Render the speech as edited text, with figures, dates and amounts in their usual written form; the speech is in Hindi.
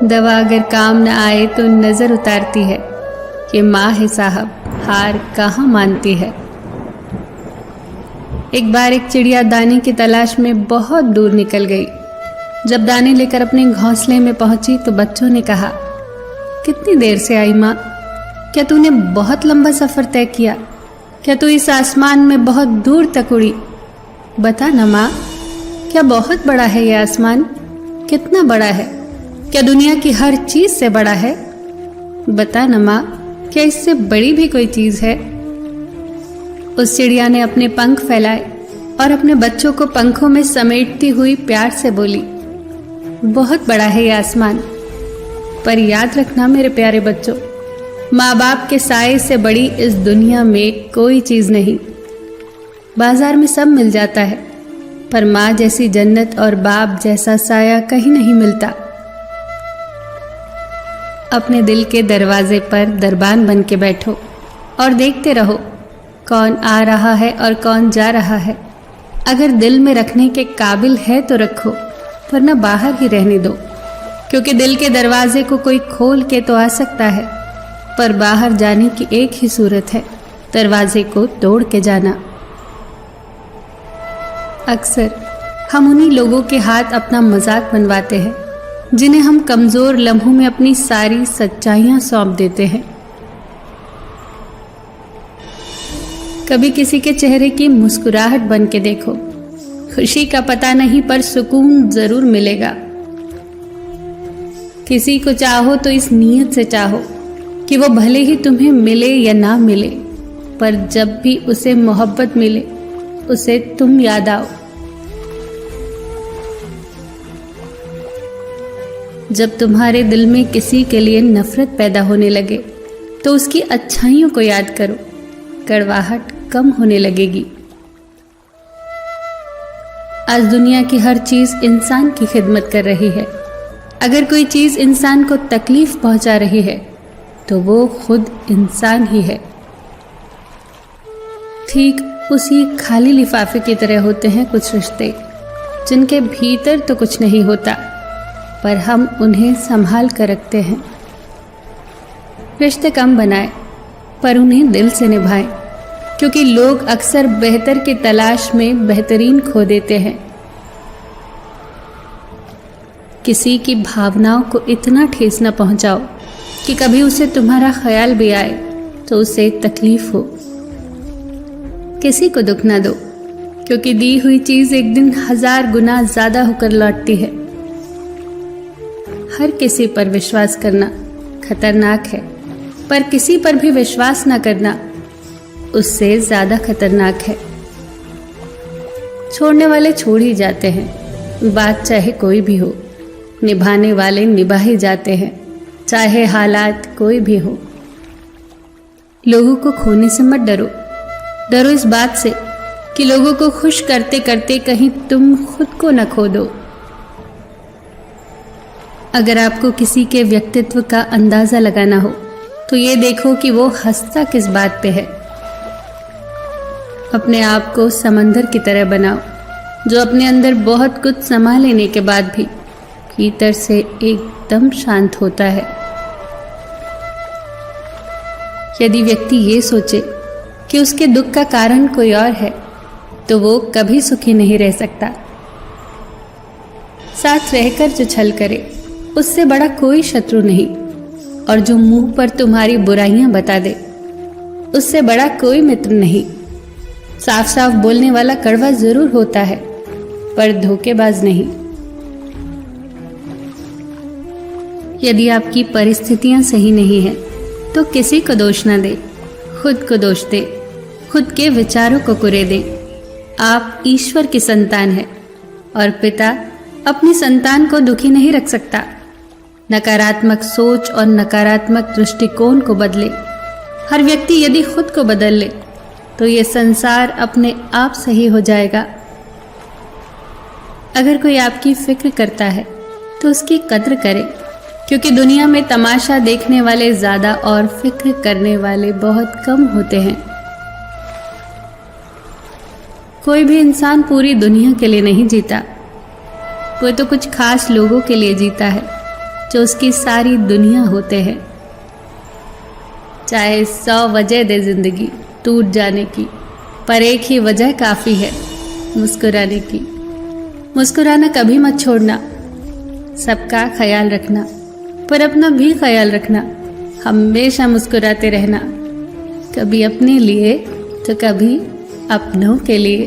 दवा अगर काम न आए तो नजर उतारती है, ये माँ है साहब, हार कहाँ मानती है। एक बार एक चिड़िया दाने की तलाश में बहुत दूर निकल गई। जब दाने लेकर अपने घोंसले में पहुंची तो बच्चों ने कहा, कितनी देर से आई माँ? क्या तूने बहुत लंबा सफर तय किया? क्या तू इस आसमान में बहुत दूर तक उड़ी? बता ना माँ, क्या बहुत बड़ा है ये आसमान? कितना बड़ा है? क्या दुनिया की हर चीज से बड़ा है? बता ना माँ, क्या इससे बड़ी भी कोई चीज है? उस चिड़िया ने अपने पंख फैलाए और अपने बच्चों को पंखों में समेटती हुई प्यार से बोली, बहुत बड़ा है ये आसमान, पर याद रखना मेरे प्यारे बच्चों, माँ बाप के साए से बड़ी इस दुनिया में कोई चीज नहीं। बाजार में सब मिल जाता है, पर माँ जैसी जन्नत और बाप जैसा साया कहीं नहीं मिलता। अपने दिल के दरवाजे पर दरबान बन के बैठो और देखते रहो कौन आ रहा है और कौन जा रहा है। अगर दिल में रखने के काबिल है तो रखो, वरना बाहर ही रहने दो, क्योंकि दिल के दरवाजे को कोई खोल के तो आ सकता है, पर बाहर जाने की एक ही सूरत है, दरवाजे को तोड़ के जाना। अक्सर हम उन्हीं लोगों के हाथ अपना मजाक बनवाते हैं जिन्हें हम कमजोर लम्हों में अपनी सारी सच्चाइयां सौंप देते हैं। कभी किसी के चेहरे की मुस्कुराहट बन के देखो, खुशी का पता नहीं पर सुकून जरूर मिलेगा। किसी को चाहो तो इस नीयत से चाहो कि वो भले ही तुम्हें मिले या ना मिले, पर जब भी उसे मोहब्बत मिले उसे तुम याद आओ। जब तुम्हारे दिल में किसी के लिए नफरत पैदा होने लगे तो उसकी अच्छाइयों को याद करो, कड़वाहट कम होने लगेगी। आज दुनिया की हर चीज इंसान की खिदमत कर रही है। अगर कोई चीज इंसान को तकलीफ पहुंचा रही है तो वो खुद इंसान ही है। ठीक उसी खाली लिफाफे की तरह होते हैं कुछ रिश्ते, जिनके भीतर तो कुछ नहीं होता, पर हम उन्हें संभाल कर रखते हैं। रिश्ते कम बनाए पर उन्हें दिल से निभाएं, क्योंकि लोग अक्सर बेहतर की तलाश में बेहतरीन खो देते हैं। किसी की भावनाओं को इतना ठेस न पहुंचाओ कि कभी उसे तुम्हारा ख्याल भी आए तो उसे तकलीफ हो। किसी को दुख न दो, क्योंकि दी हुई चीज एक दिन 1000 गुना ज्यादा होकर लौटती है। हर किसी पर विश्वास करना खतरनाक है, पर किसी पर भी विश्वास न करना उससे ज्यादा खतरनाक है। छोड़ने वाले छोड़ ही जाते हैं, बात चाहे कोई भी हो। निभाने वाले निभा ही जाते हैं, चाहे हालात कोई भी हो। लोगों को खोने से मत डरो, डरो इस बात से कि लोगों को खुश करते करते कहीं तुम खुद को न खो दो। अगर आपको किसी के व्यक्तित्व का अंदाजा लगाना हो तो ये देखो कि वो हंसता किस बात पे है। अपने आप को समंदर की तरह बनाओ, जो अपने अंदर बहुत कुछ समा लेने के बाद भी भीतर से एकदम शांत होता है। यदि व्यक्ति ये सोचे कि उसके दुख का कारण कोई और है तो वो कभी सुखी नहीं रह सकता। साथ रहकर जो छल करे उससे बड़ा कोई शत्रु नहीं, और जो मुंह पर तुम्हारी बुराइयां बता दे उससे बड़ा कोई मित्र नहीं। साफ साफ बोलने वाला कड़वा जरूर होता है, पर धोखेबाज नहीं। यदि आपकी परिस्थितियां सही नहीं हैं तो किसी को दोष न दे, खुद को दोष दे, खुद के विचारों को कुरे दे। आप ईश्वर की संतान है और पिता अपनी संतान को दुखी नहीं रख सकता। नकारात्मक सोच और नकारात्मक दृष्टिकोण को बदले। हर व्यक्ति यदि खुद को बदल ले तो ये संसार अपने आप सही हो जाएगा। अगर कोई आपकी फिक्र करता है तो उसकी कद्र करें, क्योंकि दुनिया में तमाशा देखने वाले ज्यादा और फिक्र करने वाले बहुत कम होते हैं। कोई भी इंसान पूरी दुनिया के लिए नहीं जीता, वो तो कुछ खास लोगों के लिए जीता है। जो उसकी सारी दुनिया होते हैं। चाहे 100 वजह दे जिंदगी टूट जाने की, पर एक ही वजह काफ़ी है, मुस्कुराने की। मुस्कुराना कभी मत छोड़ना, सबका ख्याल रखना, पर अपना भी ख्याल रखना। हमेशा मुस्कुराते रहना, कभी अपने लिए तो कभी अपनों के लिए।